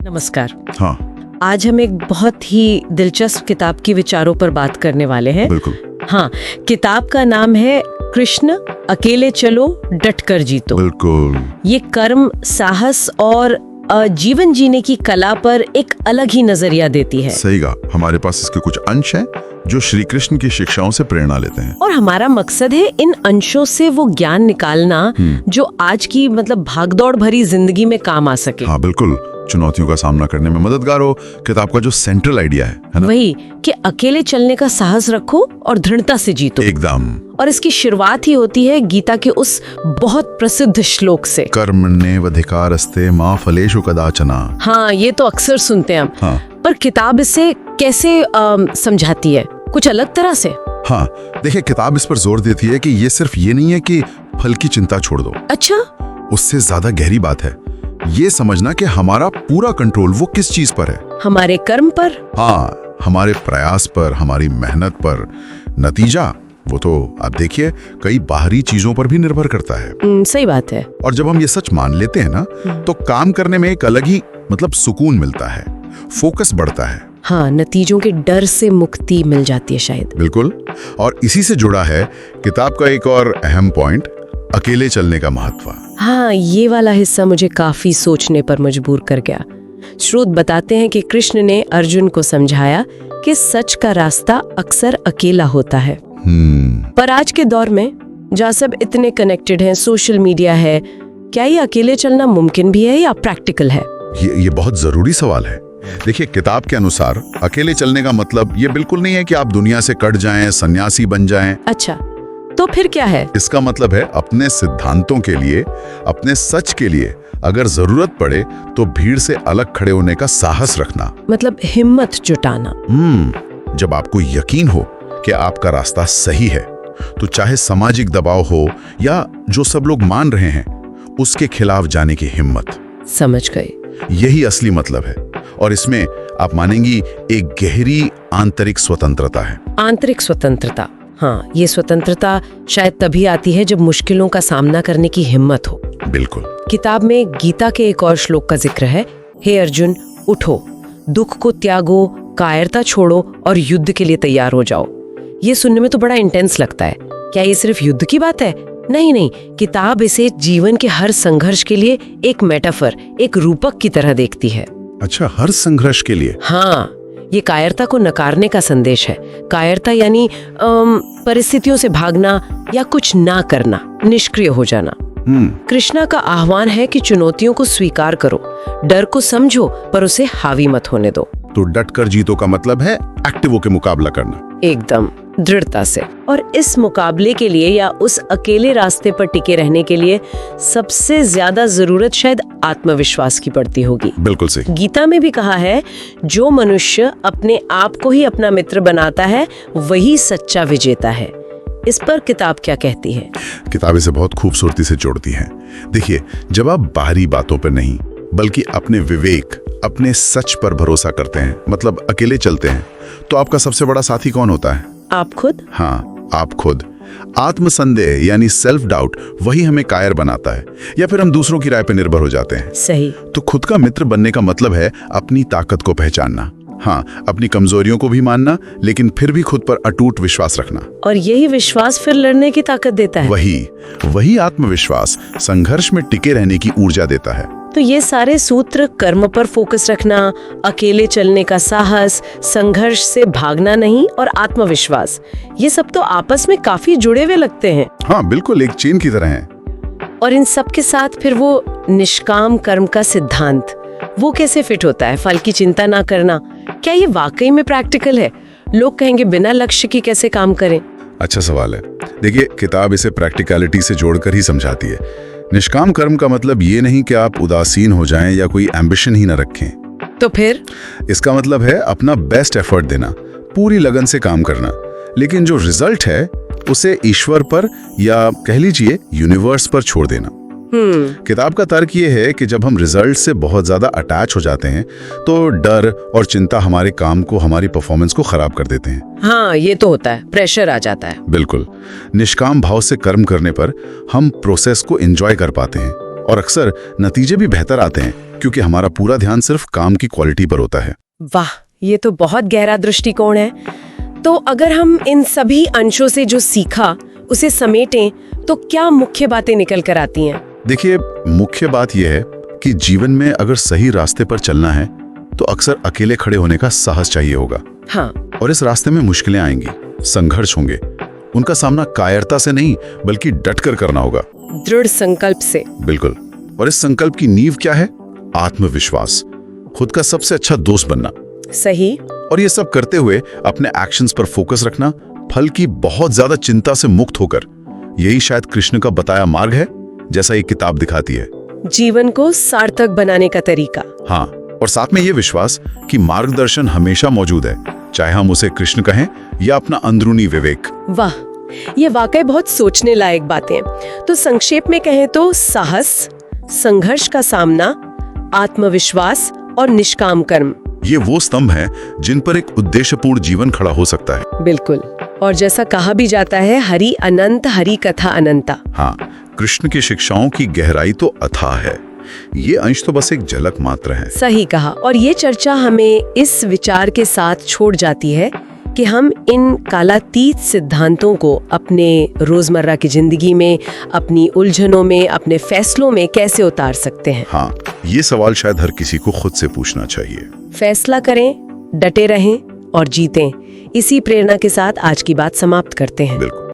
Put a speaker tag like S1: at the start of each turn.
S1: नमस्कार।
S2: हाँ,
S1: आज हम एक बहुत ही दिलचस्प किताब की विचारों पर बात करने वाले हैं।
S2: बिल्कुल।
S1: हाँ, किताब का नाम है कृष्ण अकेले चलो डटकर जीतो।
S2: बिल्कुल।
S1: ये कर्म, साहस और जीवन जीने की कला पर एक अलग ही नजरिया देती है।
S2: सही कहा। हमारे पास इसके कुछ अंश हैं जो श्री कृष्ण की शिक्षाओं से प्रेरणा लेते हैं।
S1: और हमारा मकसद है इन अंशों से वो ज्ञान निकालना जो आज की भागदौड़ भरी जिंदगी में काम आ सके।
S2: हाँ बिल्कुल, चुनौतियों का सामना करने में मददगार हो। किताब का जो सेंट्रल आइडिया है ना?
S1: वही कि अकेले चलने का साहस रखो और दृढ़ता से जीतो।
S2: एकदम।
S1: और इसकी शुरुआत ही होती है गीता के उस बहुत प्रसिद्ध श्लोक से,
S2: कर्मण्येवाधिकारस्ते मा फलेषु कदाचन।
S1: हाँ, ये तो अक्सर सुनते हैं हम।
S2: हाँ।
S1: पर किताब इसे कैसे समझाती है, कुछ अलग तरह से।
S2: हाँ, देखिए किताब इस पर जोर देती है कि ये सिर्फ ये नहीं है कि फल की चिंता छोड़ दो।
S1: अच्छा।
S2: उससे ज्यादा गहरी बात है ये समझना कि हमारा पूरा कंट्रोल वो किस चीज पर है।
S1: हमारे कर्म पर।
S2: हाँ, हमारे प्रयास पर, हमारी मेहनत पर। नतीजा वो तो आप देखिए कई बाहरी चीजों पर भी निर्भर करता है।
S1: सही बात है।
S2: और जब हम ये सच मान लेते हैं ना, तो काम करने में एक अलग ही सुकून मिलता है, फोकस बढ़ता है।
S1: हाँ, नतीजों के डर से मुक्ति मिल जाती है शायद।
S2: बिल्कुल। और इसी से जुड़ा है किताब का एक और अहम पॉइंट, अकेले चलने का महत्व।
S1: हाँ, ये वाला हिस्सा मुझे काफी सोचने पर मजबूर कर गया। स्रोत बताते हैं कि कृष्ण ने अर्जुन को समझाया कि सच का रास्ता अक्सर अकेला होता है। पर आज के दौर में जहाँ सब इतने कनेक्टेड हैं, सोशल मीडिया है, क्या ये अकेले चलना मुमकिन भी है या प्रैक्टिकल है?
S2: ये बहुत जरूरी सवाल है। देखिए किताब के अनुसार अकेले चलने का मतलब ये बिल्कुल नहीं है कि आप दुनिया से कट जाएं, सन्यासी बन जाएं।
S1: अच्छा, तो फिर क्या है?
S2: इसका मतलब है अपने सिद्धांतों के लिए, अपने सच के लिए अगर जरूरत पड़े तो भीड़ से अलग खड़े होने का साहस रखना।
S1: मतलब हिम्मत जुटाना।
S2: जब आपको यकीन हो कि आपका रास्ता सही है, तो चाहे सामाजिक दबाव हो या जो सब लोग मान रहे हैं, उसके खिलाफ जाने की हिम्मत।
S1: समझ गए।
S2: यही असली मतलब है। और इसमें आप मानेंगी एक गहरी आंतरिक स्वतंत्रता है।
S1: आंतरिक स्वतंत्रता। हाँ, ये स्वतंत्रता शायद तभी आती है जब मुश्किलों का सामना करने की हिम्मत हो।
S2: बिल्कुल।
S1: किताब में गीता के एक और श्लोक का जिक्र है, हे अर्जुन उठो, दुख को त्यागो, कायरता छोड़ो और युद्ध के लिए तैयार हो जाओ। ये सुनने में तो बड़ा इंटेंस लगता है। क्या ये सिर्फ युद्ध की बात है? नहीं, किताब इसे जीवन के हर संघर्ष के लिए एक मेटाफर, एक रूपक की तरह देखती है।
S2: अच्छा, हर संघर्ष के लिए?
S1: हाँ, ये कायरता को नकारने का संदेश है। कायरता यानी परिस्थितियों से भागना या कुछ ना करना, निष्क्रिय हो जाना। कृष्णा का आह्वान है कि चुनौतियों को स्वीकार करो, डर को समझो पर उसे हावी मत होने दो।
S2: तो डट कर जीतो का मतलब है एक्टिव होकर मुकाबला करना,
S1: एकदम दृढ़ता से। और इस मुकाबले के लिए या उस अकेले रास्ते पर टिके रहने के लिए सबसे ज्यादा जरूरत शायद आत्मविश्वास की पड़ती होगी।
S2: बिल्कुल सही।
S1: गीता में भी कहा है, जो मनुष्य अपने आप को ही अपना मित्र बनाता है वही सच्चा विजेता है। इस पर किताब क्या कहती है?
S2: किताब इसे बहुत खूबसूरती से जोड़ती है। देखिए, जब आप बाहरी बातों पर नहीं बल्कि अपने विवेक, अपने सच पर भरोसा करते हैं, मतलब अकेले चलते हैं, तो आपका सबसे बड़ा साथी कौन होता है?
S1: आप खुद।
S2: हाँ, आप खुद। आत्मसंदेह यानी सेल्फ डाउट वही हमें कायर बनाता है, या फिर हम दूसरों की राय पर निर्भर हो जाते हैं।
S1: सही।
S2: तो खुद का मित्र बनने का मतलब है अपनी ताकत को पहचानना, हाँ, अपनी कमजोरियों को भी मानना, लेकिन फिर भी खुद पर अटूट विश्वास रखना।
S1: और यही विश्वास फिर लड़ने की ताकत देता है।
S2: वही आत्मविश्वास संघर्ष में टिके रहने की ऊर्जा देता है।
S1: तो ये सारे सूत्र, कर्म पर फोकस रखना, अकेले चलने का साहस, संघर्ष से भागना नहीं और आत्मविश्वास, ये सब तो आपस में काफी जुड़े हुए लगते हैं।
S2: हाँ बिल्कुल, एक चेन की तरह है।
S1: और इन सब के साथ फिर वो निष्काम कर्म का सिद्धांत, वो कैसे फिट होता है? फल की चिंता ना करना, क्या ये वाकई में प्रैक्टिकल है? लोग कहेंगे बिना लक्ष्य की कैसे काम करें?
S2: अच्छा सवाल है। देखिए, किताब इसे प्रैक्टिकलिटी से जोड़कर ही समझाती है। निष्काम कर्म का मतलब ये नहीं कि आप उदासीन हो जाएं या कोई एम्बिशन ही न रखें।
S1: तो फिर
S2: इसका मतलब है अपना बेस्ट एफर्ट देना, पूरी लगन से काम करना, लेकिन जो रिजल्ट है उसे ईश्वर पर या कह लीजिए यूनिवर्स पर छोड़ देना। किताब का तर्क ये है कि जब हम रिजल्ट से बहुत ज्यादा अटैच हो जाते हैं तो डर और चिंता हमारे काम को, हमारी परफॉर्मेंस को खराब कर देते हैं।
S1: हाँ, ये तो होता है, प्रेशर आ जाता है।
S2: बिल्कुल। निष्काम भाव से कर्म करने पर हम प्रोसेस को एंजॉय कर पाते हैं और अक्सर नतीजे भी बेहतर आते हैं, क्योंकि हमारा पूरा ध्यान सिर्फ काम की क्वालिटी पर होता है।
S1: वाह, ये तो बहुत गहरा दृष्टिकोण है। तो अगर हम इन सभी अंशों से जो सीखा उसे समेटें तो क्या मुख्य बातें निकल कर आती हैं?
S2: देखिए, मुख्य बात यह है कि जीवन में अगर सही रास्ते पर चलना है तो अक्सर अकेले खड़े होने का साहस चाहिए होगा।
S1: हाँ।
S2: और इस रास्ते में मुश्किलें आएंगी, संघर्ष होंगे। उनका सामना कायरता से नहीं बल्कि डटकर करना होगा,
S1: दृढ़ संकल्प से।
S2: बिल्कुल। और इस संकल्प की नींव क्या है? आत्मविश्वास, खुद का सबसे अच्छा दोस्त बनना।
S1: सही।
S2: और ये सब करते हुए अपने एक्शंस पर फोकस रखना, फल की बहुत ज्यादा चिंता से मुक्त होकर। यही शायद कृष्ण का बताया मार्ग है, जैसा ये किताब दिखाती है।
S1: जीवन को सार्थक बनाने का तरीका।
S2: हाँ, और साथ में ये विश्वास कि मार्गदर्शन हमेशा मौजूद है, चाहे हम उसे कृष्ण कहें या अपना अंदरूनी विवेक।
S1: वाह, ये वाकई बहुत सोचने लायक बातें। तो संक्षेप में कहें तो साहस, संघर्ष का सामना, आत्मविश्वास और निष्काम कर्म,
S2: ये वो स्तंभ हैं जिन पर एक उद्देश्यपूर्ण जीवन खड़ा हो सकता है।
S1: बिल्कुल। और जैसा कहा भी जाता है, हरि अनंत, हरि कथा अनंता।
S2: हाँ, कृष्ण की शिक्षाओं की गहराई तो अथाह है। ये अंश तो बस एक झलक मात्र है।
S1: सही कहा। और ये चर्चा हमें इस विचार के साथ छोड़ जाती है कि हम इन कालातीत सिद्धांतों को अपने रोजमर्रा की जिंदगी में, अपनी उलझनों में, अपने फैसलों में कैसे उतार सकते हैं।
S2: हाँ, ये सवाल शायद हर किसी को खुद से पूछना चाहिए।
S1: फैसला करें, डटे रहें और जीतें। इसी प्रेरणा के साथ आज की बात समाप्त करते हैं।
S2: बिल्कुल।